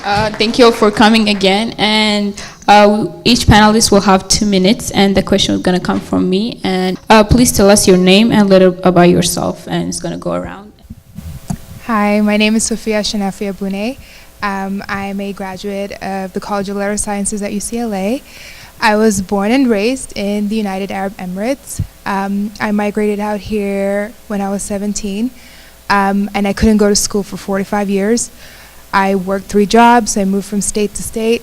Thank you all for coming again. And each panelist will have 2 minutes, and the question is going to come from me. And please tell us your name and a little about yourself, and it's going to go around. Hi, my name is Sophia Shanafia Bune. I'm a graduate of the College of Letters Sciences at UCLA. I was born and raised in the United Arab Emirates. I migrated out here when I was 17, and I couldn't go to school for 45 years. I worked 3 jobs. I moved from state to state.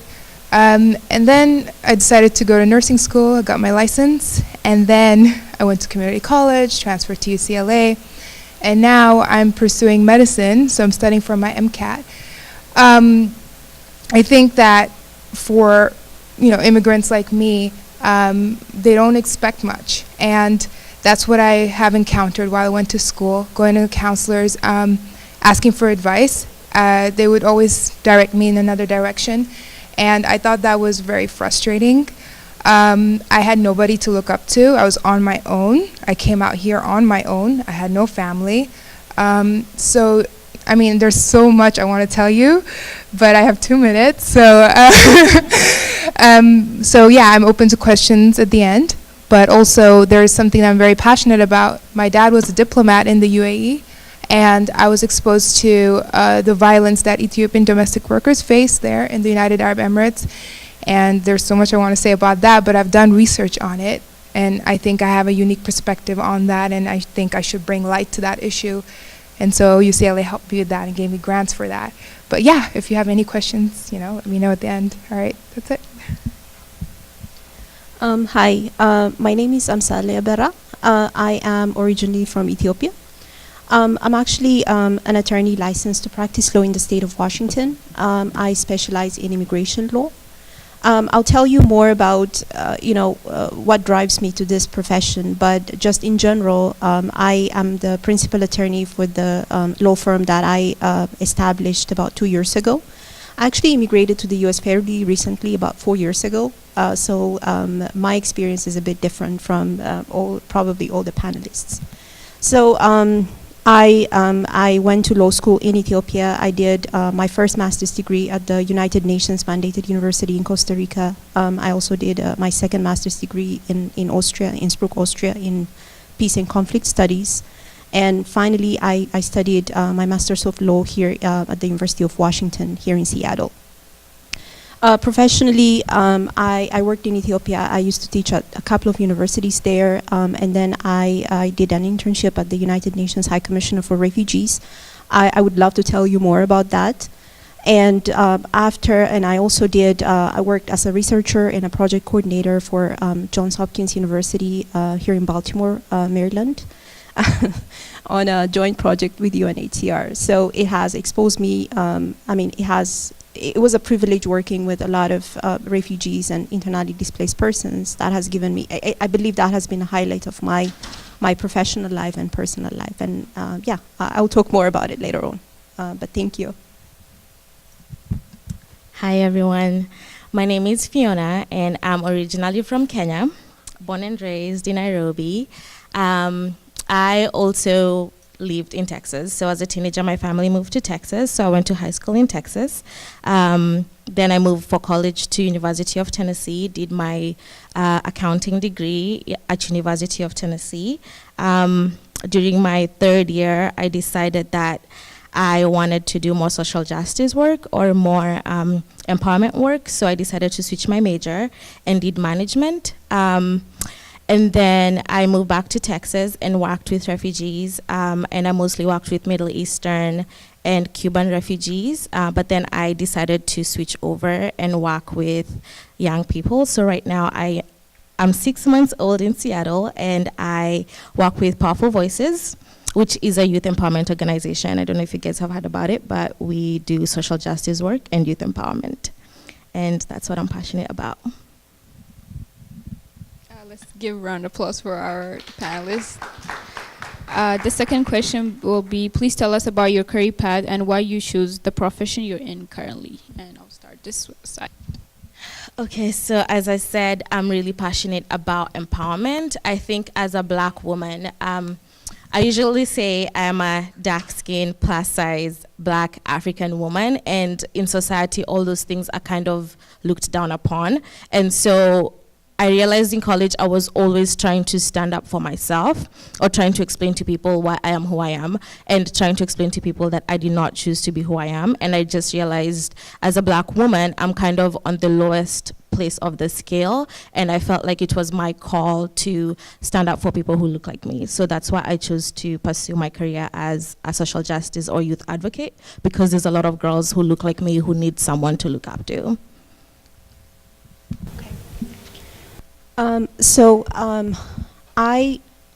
And then I decided to go to nursing school. I got my license. And then I went to community college, transferred to UCLA. And now I'm pursuing medicine, so I'm studying for my MCAT. I think that for immigrants like me, they don't expect much. And that's what I have encountered while I went to school, going to counselors, asking for advice. They would always direct me in another direction, and I thought that was very frustrating. I had nobody to look up to. I was on my own. I came out here on my own. I had no family. So, I mean, there's so much I want to tell you, but I have 2 minutes. So, so yeah, I'm open to questions at the end. But also, there's something that I'm very passionate about. My dad was a diplomat in the UAE. And I was exposed to the violence that Ethiopian domestic workers face there in the United Arab Emirates. And there's so much I want to say about that, but I've done research on it. And I think I have a unique perspective on that, and I think I should bring light to that issue. And so UCLA helped me with that and gave me grants for that. But yeah, if you have any questions, let me know at the end. All right, that's it. Hi, my name is Amsale Abera. I am originally from Ethiopia. I'm actually an attorney licensed to practice law in the state of Washington. I specialize in immigration law. I'll tell you more about, what drives me to this profession, but just in general, I am the principal attorney for the law firm that I established about 2 years ago. I actually immigrated to the U.S. fairly recently, about 4 years ago. So my experience is a bit different from probably all the panelists. So I went to law school in Ethiopia. I did my first master's degree at the United Nations mandated university in Costa Rica. I also did my second master's degree in Austria, Innsbruck, Austria, in peace and conflict studies. And finally, I studied my master's of law here at the University of Washington here in Seattle. Professionally, I worked in Ethiopia. I used to teach at a couple of universities there, and then I did an internship at the United Nations High Commissioner for Refugees. I would love to tell you more about that. And I also I worked as a researcher and a project coordinator for Johns Hopkins University here in Baltimore, Maryland, on a joint project with UNHCR. So it has exposed me, it was a privilege working with a lot of refugees and internally displaced persons. That has given me, I believe that has been a highlight of my professional life and personal life. And I'll talk more about it later on. But thank you. Hi everyone, my name is Fiona and I'm originally from Kenya, born and raised in Nairobi. I also lived in Texas. So as a teenager, my family moved to Texas. So I went to high school in Texas. Then I moved for college to University of Tennessee, did my accounting degree at University of Tennessee. During my 3rd year, I decided that I wanted to do more social justice work or more empowerment work. So I decided to switch my major and did management. And then I moved back to Texas and worked with refugees, and I mostly worked with Middle Eastern and Cuban refugees, but then I decided to switch over and work with young people. So right now I'm 6 months old in Seattle, and I work with Powerful Voices, which is a youth empowerment organization. I don't know if you guys have heard about it, but we do social justice work and youth empowerment. And that's what I'm passionate about. Let's give a round of applause for our panelists. The second question will be, please tell us about your career path and why you choose the profession you're in currently. And I'll start this side. Okay, so as I said, I'm really passionate about empowerment. I think as a Black woman, I usually say I'm a dark-skinned, plus-size, black African woman, and in society, all those things are kind of looked down upon. And so I realized in college I was always trying to stand up for myself, or trying to explain to people why I am who I am, and trying to explain to people that I did not choose to be who I am. And I just realized as a black woman, I'm kind of on the lowest place of the scale, and I felt like it was my call to stand up for people who look like me. So that's why I chose to pursue my career as a social justice or youth advocate, because there's a lot of girls who look like me who need someone to look up to.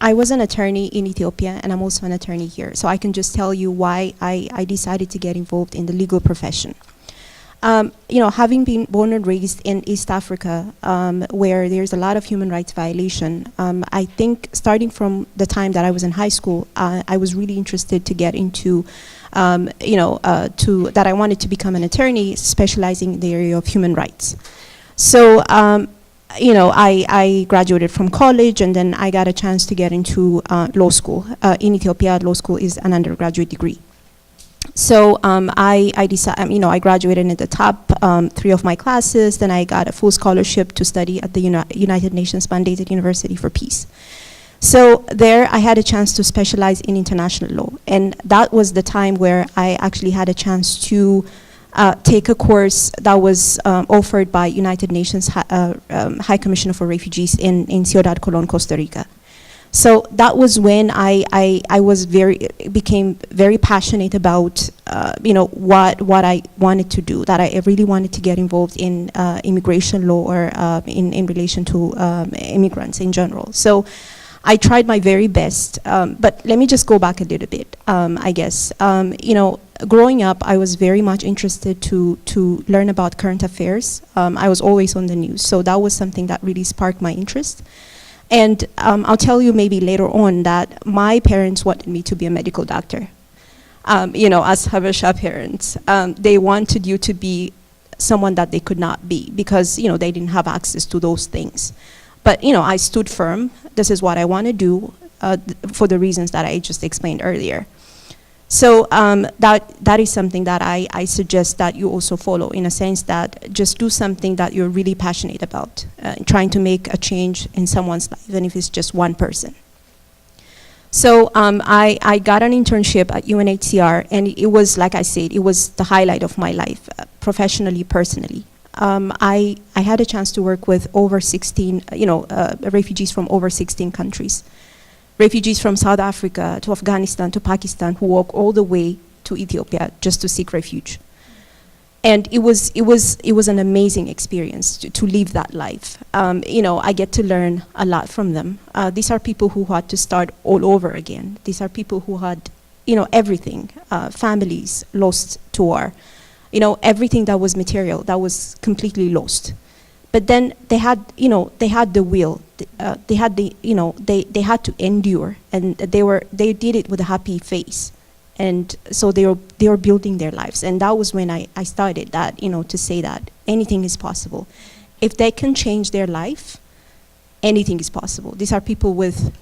I was an attorney in Ethiopia, and I'm also an attorney here. So I can just tell you why I decided to get involved in the legal profession. Having been born and raised in East Africa, where there's a lot of human rights violation, I think starting from the time that I was in high school, I was really interested to get into, that I wanted to become an attorney specializing in the area of human rights. So, I graduated from college, and then I got a chance to get into law school. In Ethiopia, law school is an undergraduate degree. So I decided, I graduated in the top 3 of my classes. Then I got a full scholarship to study at the United Nations mandated University for Peace. So there I had a chance to specialize in international law. And that was the time where I actually had a chance to take a course that was offered by United Nations High Commissioner for Refugees in Ciudad Colón, Costa Rica. So that was when I became very passionate about what I wanted to do, that I really wanted to get involved in immigration law or in relation to immigrants in general. So I tried my very best, but let me just go back a little bit, I guess. Growing up, I was very much interested to learn about current affairs. I was always on the news, so that was something that really sparked my interest. And I'll tell you maybe later on that my parents wanted me to be a medical doctor. As Habesha parents, they wanted you to be someone that they could not be because, they didn't have access to those things. But, I stood firm. This is what I want to do for the reasons that I just explained earlier. So that is something that I suggest that you also follow, in a sense that just do something that you're really passionate about, trying to make a change in someone's life, even if it's just one person. So I got an internship at UNHCR, and it was, like I said, it was the highlight of my life, professionally, personally. I had a chance to work with over 16, refugees from over 16 countries. Refugees from South Africa to Afghanistan to Pakistan who walk all the way to Ethiopia just to seek refuge. And it was an amazing experience to live that life. I get to learn a lot from them. These are people who had to start all over again. These are people who had, everything, families lost to war. Everything that was material, that was completely lost. But then they had the will. They had they had to endure, and they did it with a happy face, and so they were building their lives. And that was when I started that, to say that anything is possible. If they can change their life, anything is possible. These are people with,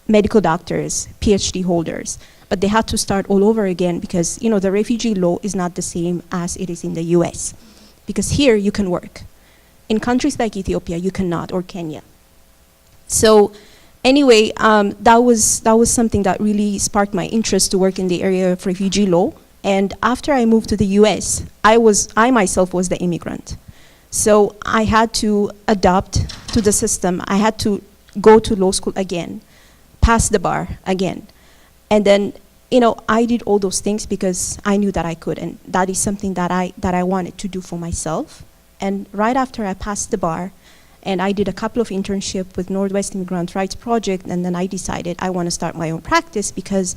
medical doctors, PhD holders, but they had to start all over again because, the refugee law is not the same as it is in the US. Because here you can work. In countries like Ethiopia, you cannot, or Kenya. So anyway, that was something that really sparked my interest to work in the area of refugee law. And after I moved to the US, I myself was the immigrant. So I had to adapt to the system. I had to go to law school again, pass the bar again. And then, I did all those things because I knew that I could, and that is something that I wanted to do for myself. And right after I passed the bar, and I did a couple of internships with Northwest Immigrant Rights Project, and then I decided I want to start my own practice because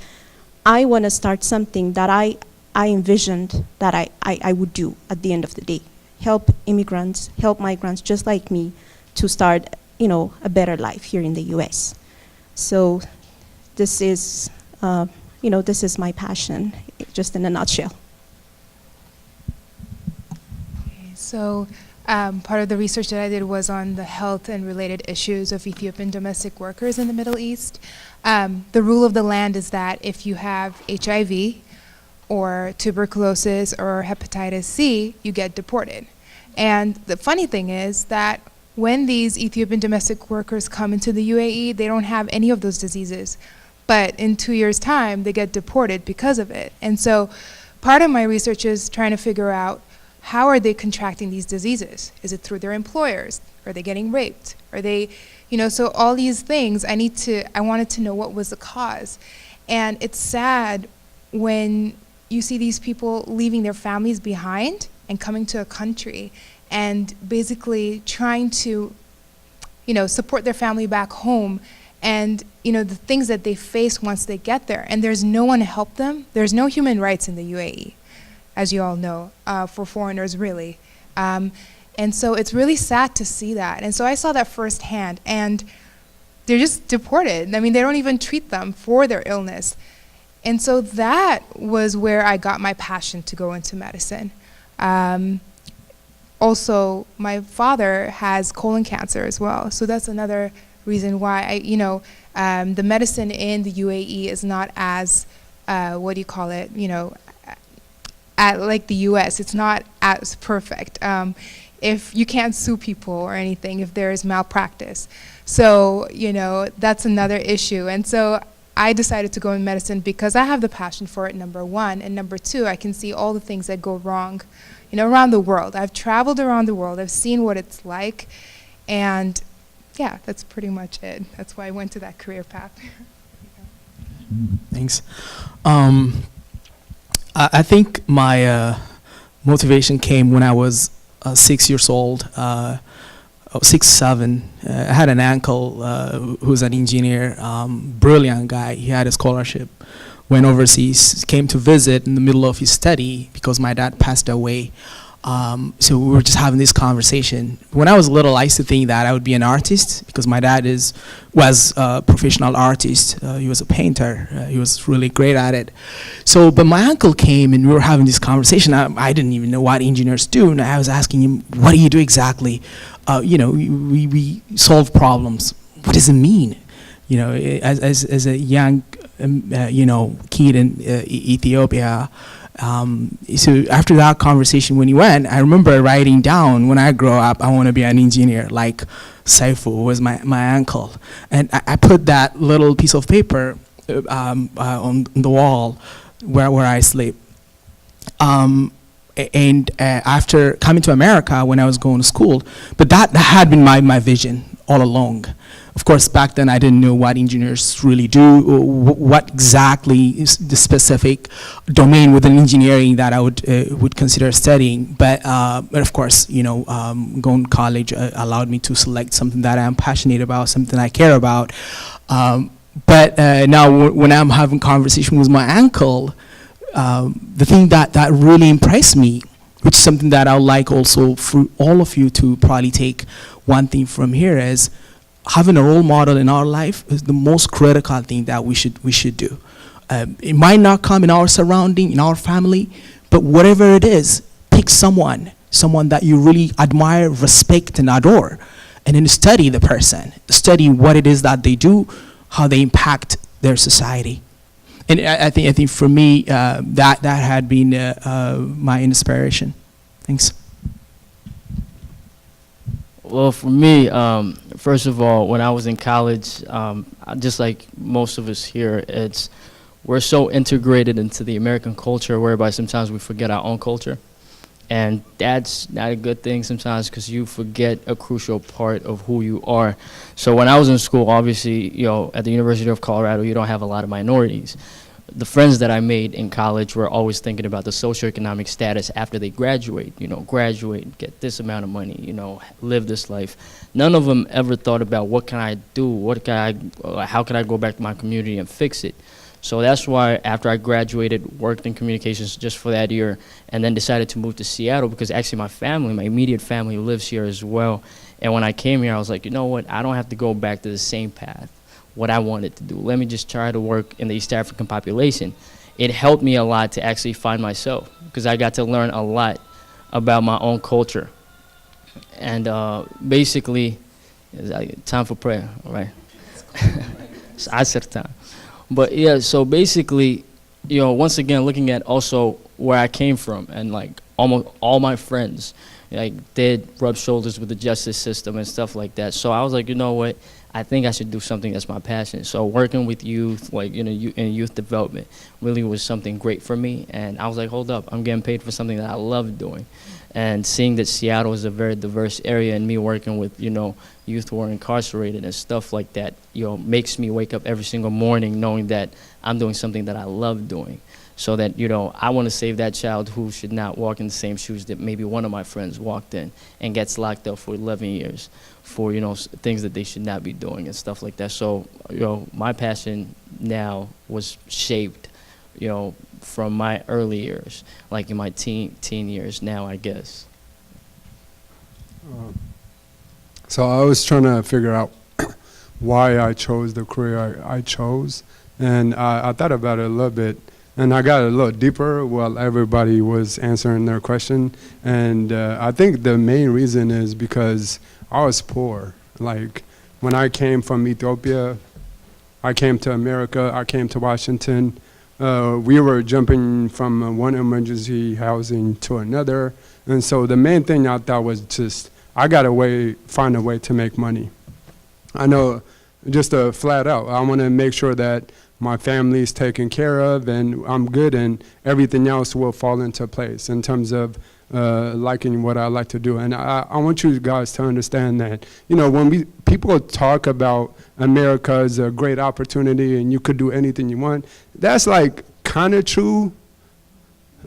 I want to start something that I envisioned that I would do at the end of the day. Help immigrants, help migrants just like me to start, a better life here in the US. So this is, this is my passion, just in a nutshell. So Part of the research that I did was on the health and related issues of Ethiopian domestic workers in the Middle East. The rule of the land is that if you have HIV or tuberculosis or hepatitis C, you get deported. And the funny thing is that when these Ethiopian domestic workers come into the UAE, they don't have any of those diseases. But in 2 years' time, they get deported because of it. And so part of my research is trying to figure out, how are they contracting these diseases? Is it through their employers? Are they getting raped? Are they, so all these things, I wanted to know what was the cause. And it's sad when you see these people leaving their families behind and coming to a country and basically trying to, support their family back home, and the things that they face once they get there. And there's no one to help them. There's no human rights in the UAE, as you all know, for foreigners, really. And so it's really sad to see that. And so I saw that firsthand, and they're just deported. I mean, they don't even treat them for their illness. And so that was where I got my passion to go into medicine. Also, my father has colon cancer as well, so that's another reason why the medicine in the UAE is not as, at like the US, it's not as perfect. If you can't sue people or anything if there is malpractice. So, that's another issue. And so I decided to go in medicine because I have the passion for it, number one. And number two, I can see all the things that go wrong, around the world. I've traveled around the world. I've seen what it's like. And yeah, that's pretty much it. That's why I went to that career path. Thanks. I think my motivation came when I was 6 years old, 6, 7. I had an uncle who's an engineer, brilliant guy. He had a scholarship, went overseas, came to visit in the middle of his study because my dad passed away. So we were just having this conversation. When I was little, I used to think that I would be an artist because my dad was a professional artist. He was a painter. He was really great at it. So, but my uncle came and we were having this conversation. I didn't even know what engineers do, and I was asking him, "What do you do exactly?" We solve problems. What does it mean? As a young, kid in Ethiopia. So after that conversation, when he went, I remember writing down, when I grow up, I want to be an engineer, like Saifu was my uncle. And I put that little piece of paper on the wall where I sleep. After coming to America, when I was going to school, but that had been my vision all along. Of course, back then I didn't know what engineers really do, or what exactly is the specific domain within engineering that I would consider studying. But of course, going to college allowed me to select something that I'm passionate about, something I care about. But now when I'm having conversation with my uncle, the thing that really impressed me, which is something that I would like also for all of you to probably take one thing from here, is having a role model in our life is the most critical thing that we should do. It might not come in our surrounding, in our family, but whatever it is, pick someone that you really admire, respect, and adore, and then study the person, study what it is that they do, how they impact their society. And I think for me, that had been my inspiration. Thanks. Well, for me, first of all, when I was in college, just like most of us here, we're so integrated into the American culture whereby sometimes we forget our own culture. And that's not a good thing sometimes because you forget a crucial part of who you are. So when I was in school, obviously, at the University of Colorado, you don't have a lot of minorities. The friends that I made in college were always thinking about the socioeconomic status after they graduate, graduate, get this amount of money, live this life. None of them ever thought about what can I do, how can I go back to my community and fix it. So that's why after I graduated, worked in communications just for that year, and then decided to move to Seattle because actually my immediate family lives here as well. And when I came here, I was like, you know what, I don't have to go back to the same path. What I wanted to do. Let me just try to work in the East African population. It helped me a lot to actually find myself because I got to learn a lot about my own culture. And basically, it's time for prayer, all right? It's Asr time. But yeah, so basically, once again, looking at also where I came from, and like almost all my friends, like did rub shoulders with the justice system and stuff like that. So I was like, you know what? I think I should do something that's my passion. So working with youth, like, in youth development really was something great for me. And I was like, hold up, I'm getting paid for something that I love doing. And seeing that Seattle is a very diverse area, and me working with, youth who are incarcerated and stuff like that, makes me wake up every single morning knowing that I'm doing something that I love doing. So that, I want to save that child who should not walk in the same shoes that maybe one of my friends walked in and gets locked up for 11 years for, things that they should not be doing and stuff like that. So, my passion now was shaped, from my early years, like in my teen years now, I guess. So I was trying to figure out why I chose the career I chose, and I thought about it a little bit. And I got a little deeper while everybody was answering their question. And I think the main reason is because I was poor. Like, when I came from Ethiopia, I came to America, I came to Washington. We were jumping from one emergency housing to another. And so the main thing I thought was just, I got to find a way to make money. I know, just flat out, I want to make sure that my family's taken care of and I'm good, and everything else will fall into place in terms of liking what I like to do. And I want you guys to understand that, when people talk about America as a great opportunity and you could do anything you want, that's like kind of true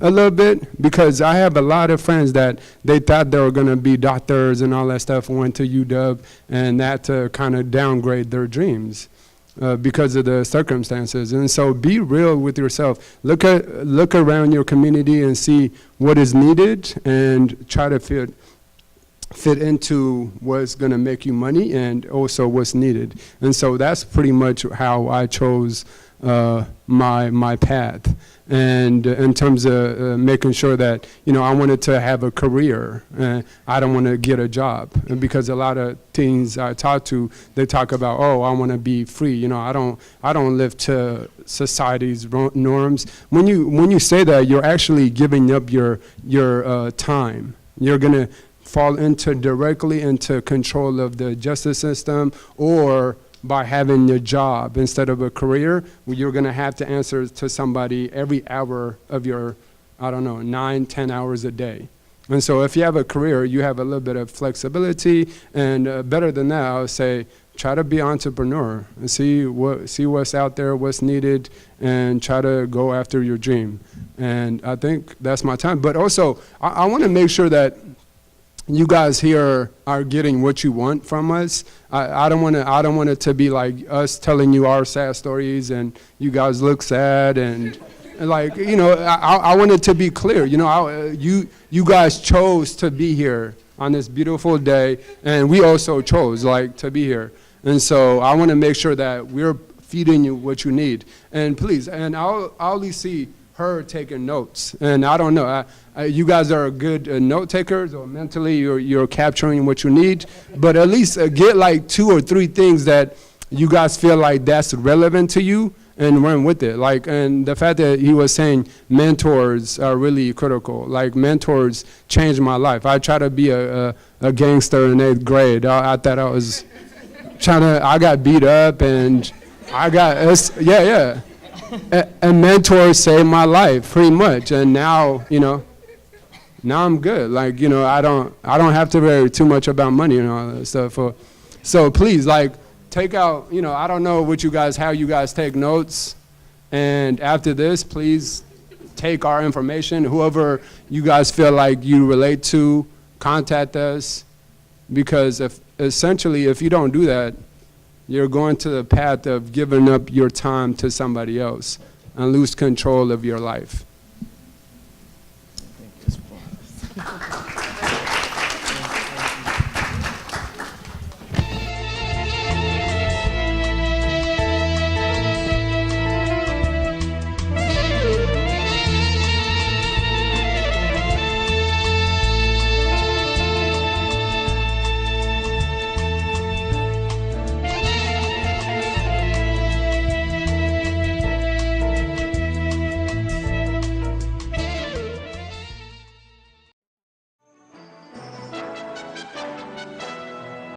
a little bit, because I have a lot of friends that they thought they were going to be doctors and all that stuff, went to UW, and that to kind of downgrade their dreams. Because of the circumstances. And so be real with yourself. Look around your community and see what is needed, and try to fit into what's going to make you money and also what's needed. And so that's pretty much how I chose my path. And in terms of making sure that, I wanted to have a career. I don't want to get a job, because a lot of teens I talk to, they talk about, oh, I want to be free. I don't live to society's norms. When you say that, you're actually giving up your time. You're going to fall directly into control of the justice system, or by having a job instead of a career, where you're going to have to answer to somebody every hour of your, 9-10 hours a day. And so if you have a career, you have a little bit of flexibility, and better than that, I would say, try to be an entrepreneur and see what's out there, what's needed, and try to go after your dream. And I think that's my time. But also, I want to make sure that you guys here are getting what you want from us. I don't want it to be like us telling you our sad stories and you guys look sad, and like, I want it to be clear. You guys chose to be here on this beautiful day, and we also chose to be here. And so I want to make sure that we're feeding you what you need. And please, and I'll only see her taking notes. And I don't know, you guys are good note takers, or mentally you're capturing what you need, but at least get like 2 or 3 things that you guys feel like that's relevant to you, and run with it. And the fact that he was saying mentors are really critical. Mentors changed my life. I tried to be a gangster in 8th grade. I thought I was I got beat up, and a mentor saved my life pretty much. And now, now I'm good. I don't have to worry too much about money and all that stuff. So please, take out, I don't know how you guys take notes. And after this, please take our information. Whoever you guys feel like you relate to, contact us. Because if you don't do that, you're going to the path of giving up your time to somebody else and lose control of your life.